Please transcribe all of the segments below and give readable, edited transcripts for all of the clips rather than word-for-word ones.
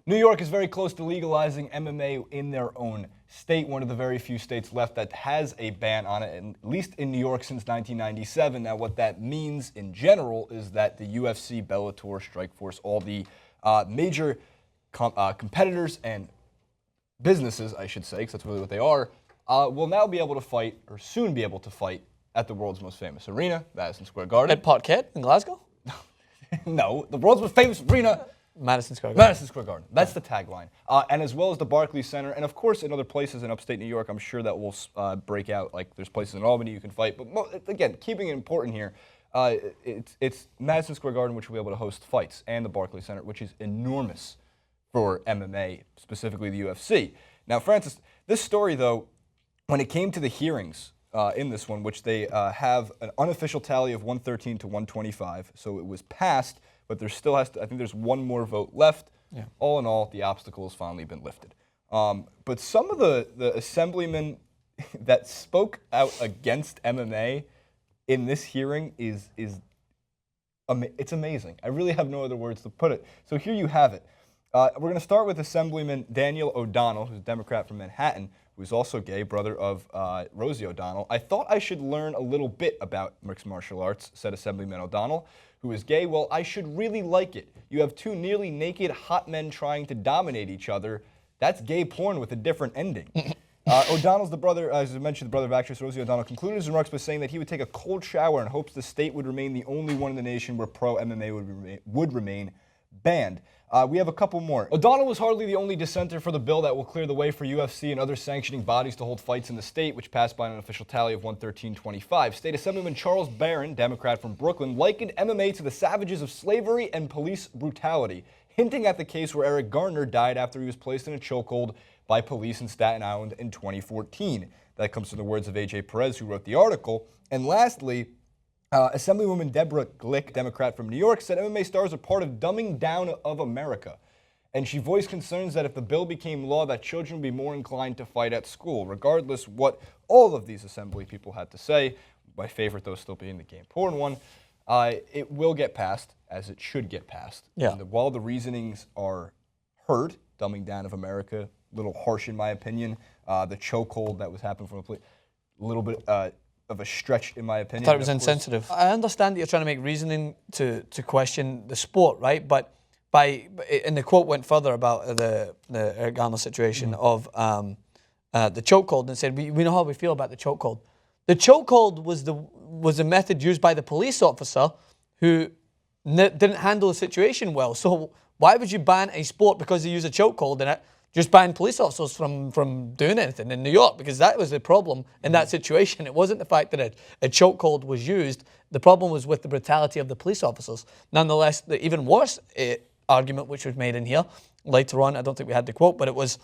New York is very close to legalizing MMA in their own state, one of the very few states left that has a ban on it, at least in New York since 1997. Now, what that means in general is that the UFC, Bellator, Strikeforce, all the major competitors and businesses, I should say, because that's really what they are, will now be able to fight, or soon be able to fight, at the world's most famous arena, Madison Square Garden. At Parkhead in Glasgow? No, the world's most famous arena. Madison Square Garden. Madison Square Garden. That's the tagline. And as well as the Barclays Center, and of course in other places in upstate New York, I'm sure that will break out. Like there's places in Albany you can fight. But again, keeping it important here, it's Madison Square Garden which will be able to host fights, and the Barclays Center, which is enormous for MMA, specifically the UFC. Now, Francis, this story though, when it came to the hearings in this one, which they have an unofficial tally of 113 to 125, so it was passed. But there still has to, I think there's one more vote left. Yeah. All in all, the obstacle has finally been lifted. But some of the assemblymen that spoke out against MMA in this hearing it's amazing. I really have no other words to put it. So here you have it. We're going to start with Assemblyman Daniel O'Donnell, who's a Democrat from Manhattan, who's also gay, brother of Rosie O'Donnell. I thought I should learn a little bit about mixed martial arts, said Assemblyman O'Donnell, who is gay. Well, I should really like it. You have two nearly naked hot men trying to dominate each other. That's gay porn with a different ending. O'Donnell's the brother, as I mentioned, the brother of actress Rosie O'Donnell, concluded his remarks by saying that he would take a cold shower in hopes the state would remain the only one in the nation where pro-MMA would remain banned. We have a couple more. O'Donnell was hardly the only dissenter for the bill that will clear the way for UFC and other sanctioning bodies to hold fights in the state, which passed by an official tally of 113-25. State Assemblyman Charles Barron, Democrat from Brooklyn, likened MMA to the savages of slavery and police brutality, hinting at the case where Eric Garner died after he was placed in a chokehold by police in Staten Island in 2014. That comes from the words of A.J. Perez, who wrote the article. And lastly, Assemblywoman Deborah Glick, Democrat from New York, said MMA stars are part of dumbing down of America. And she voiced concerns that if the bill became law, that children would be more inclined to fight at school. Regardless what all of these assembly people had to say, my favorite though still being the game porn one, it will get passed, as it should get passed. Yeah. And while the reasonings are heard, dumbing down of America, a little harsh in my opinion, the chokehold that was happening from the police, a little bit of a stretch, in my opinion. I thought it was insensitive. I understand that you're trying to make reasoning to question the sport, right? But and the quote went further about the Eric Garner situation of the chokehold, and said, we know how we feel about the chokehold. The chokehold was the method used by the police officer who didn't handle the situation well. So why would you ban a sport because they use a chokehold in it? Just ban police officers from doing anything in New York, because that was the problem in that situation. It wasn't the fact that a chokehold was used. The problem was with the brutality of the police officers. Nonetheless, the even worse argument which was made in here later on, I don't think we had the quote, but it was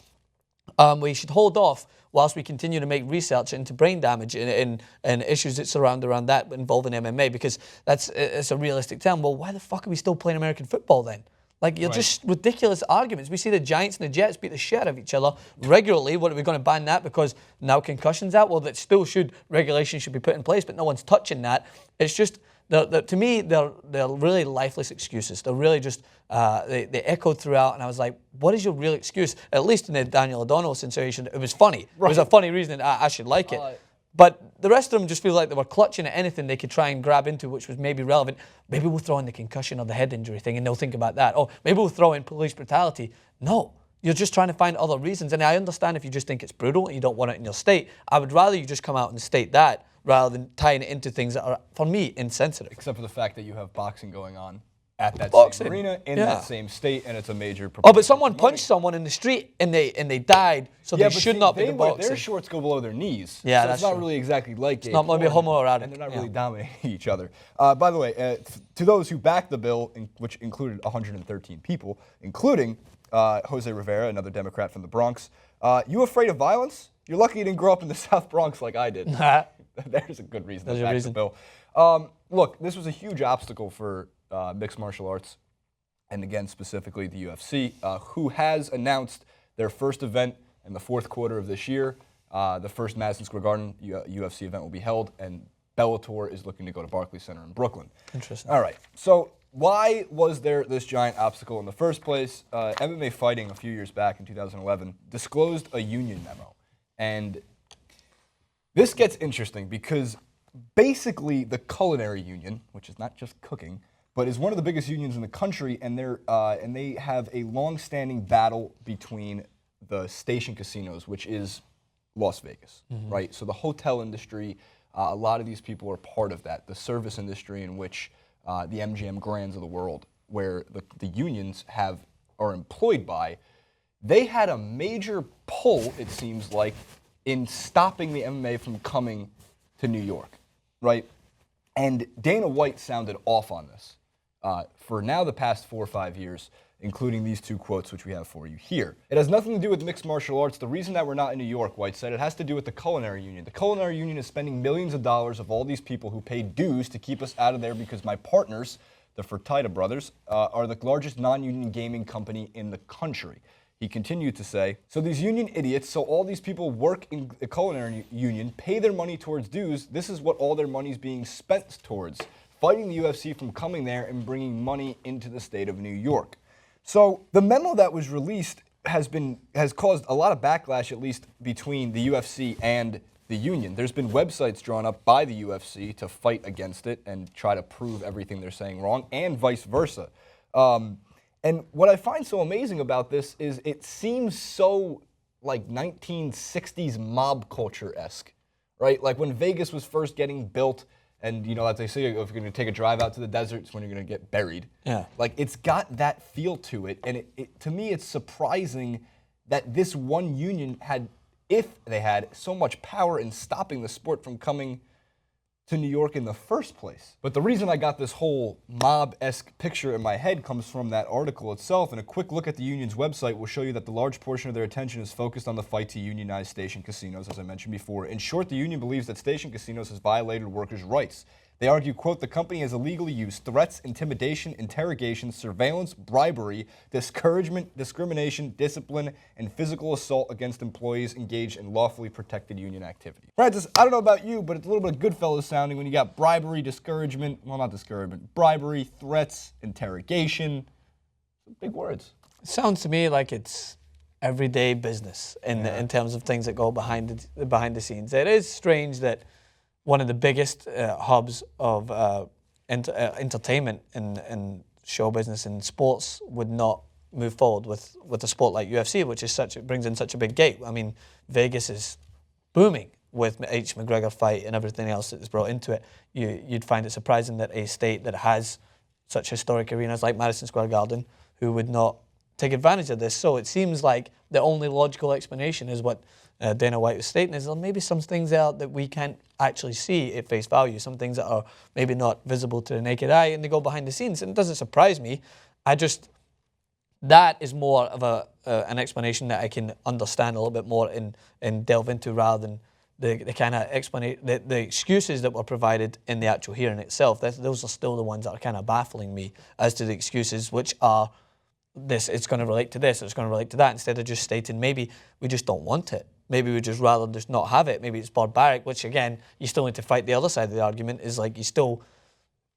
we should hold off whilst we continue to make research into brain damage and issues that surround around that involving MMA, because it's a realistic term. Well, why the fuck are we still playing American football then? Like, you're just ridiculous arguments. We see the Giants and the Jets beat the shit out of each other regularly. What, are we going to ban that because now concussion's out? Well, that still regulation should be put in place, but no one's touching that. It's just, to me, they're really lifeless excuses. They're really just, they echoed throughout, and I was like, what is your real excuse? At least in the Daniel O'Donnell situation, it was funny. Right. It was a funny reason I should like it. But the rest of them just feel like they were clutching at anything they could try and grab into, which was maybe relevant. Maybe we'll throw in the concussion or the head injury thing, and they'll think about that. Oh, maybe we'll throw in police brutality. No, you're just trying to find other reasons. And I understand if you just think it's brutal and you don't want it in your state. I would rather you just come out and state that rather than tying it into things that are, for me, insensitive. Except for the fact that you have boxing going on at that same arena, in that same state, and it's a major... Oh, but someone punched someone in the street, and they died, so they should not be boxing. Their shorts go below their knees. Yeah, so that's it's not really exactly like it's not maybe homoerotic. And they're not really dominating each other. By the way, to those who backed the bill, which included 113 people, including Jose Rivera, another Democrat from the Bronx, you afraid of violence? You're lucky you didn't grow up in the South Bronx like I did. There's a good reason to back the bill. Look, this was a huge obstacle for mixed martial arts, and again, specifically the UFC, who has announced their first event in the fourth quarter of this year. The first Madison Square Garden UFC event will be held, and Bellator is looking to go to Barclays Center in Brooklyn. Interesting. All right, so why was there this giant obstacle in the first place? MMA Fighting a few years back in 2011 disclosed a union memo. And this gets interesting because basically the culinary union, which is not just cooking, but is one of the biggest unions in the country, and they have a long-standing battle between the station casinos, which is Las Vegas, right? So the hotel industry, a lot of these people are part of that. The service industry, in which the MGM Grands of the world, where the unions are employed by, they had a major pull, it seems like, in stopping the MMA from coming to New York, right? And Dana White sounded off on this for now the past 4 or 5 years, including these two quotes, which we have for you here. It has nothing to do with mixed martial arts. The reason that we're not in New York, White said, it has to do with the culinary union. The culinary union is spending millions of dollars of all these people who pay dues to keep us out of there because my partners, the Fertitta brothers, are the largest non-union gaming company in the country. He continued to say, so these union idiots, so all these people work in the culinary union, pay their money towards dues. This is what all their money is being spent towards, fighting the UFC from coming there and bringing money into the state of New York. So the memo that was released has caused a lot of backlash, at least between the UFC and the union. There's been websites drawn up by the UFC to fight against it and try to prove everything they're saying wrong, and vice versa. And what I find so amazing about this is it seems so like 1960s mob culture-esque, right? Like when Vegas was first getting built, and you know, as they say, if you're going to take a drive out to the desert, it's when you're going to get buried. Yeah. Like it's got that feel to it, and to me, it's surprising that this one union had, if they had, so much power in stopping the sport from coming to New York in the first place. But the reason I got this whole mob-esque picture in my head comes from that article itself, and a quick look at the union's website will show you that the large portion of their attention is focused on the fight to unionize station casinos, as I mentioned before. In short, the union believes that station casinos has violated workers' rights. They argue, quote, the company has illegally used threats, intimidation, interrogation, surveillance, bribery, discouragement, discrimination, discipline, and physical assault against employees engaged in lawfully protected union activity. Francis, I don't know about you, but it's a little bit of Goodfellas sounding when you got bribery, discouragement, well, not discouragement, bribery, threats, interrogation. Big words. It sounds to me like it's everyday business in terms of things that go behind the scenes. It is strange that one of the biggest hubs of entertainment and show business and sports would not move forward with a sport like UFC, which is brings in such a big gate. I mean, Vegas is booming with H. McGregor fight and everything else that is brought into it. You'd find it surprising that a state that has such historic arenas like Madison Square Garden, who would not take advantage of this. So it seems like the only logical explanation is what Dana White was stating, is there maybe some things there that we can't actually see at face value, some things that are maybe not visible to the naked eye, and they go behind the scenes. And it doesn't surprise me. That is more of an explanation that I can understand a little bit more and delve into, rather than the kind of the excuses that were provided in the actual hearing itself. Those are still the ones that are kind of baffling me as to the excuses, which are this, it's going to relate to this, it's going to relate to that, instead of just stating maybe we just don't want it. Maybe we just rather just not have it. Maybe it's barbaric, which again, you still need to fight the other side of the argument, is like you still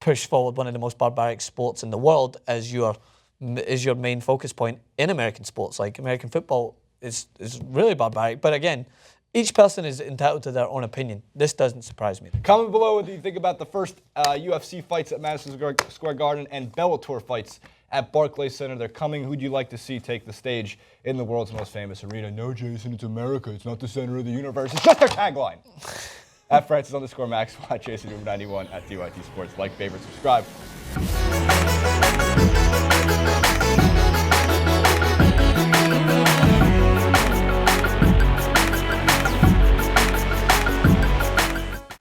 push forward one of the most barbaric sports in the world as your main focus point in American sports. Like American football is really barbaric, but again, each person is entitled to their own opinion. This doesn't surprise me. Comment below what you think about the first UFC fights at Madison Square Garden and Bellator fights at Barclays Center. They're coming. Who'd you like to see take the stage in the world's most famous arena? No, Jason, it's America. It's not the center of the universe. It's just their tagline. At Francis_Maxwell, at Jason91 at DYT Sports. Like, favorite, subscribe.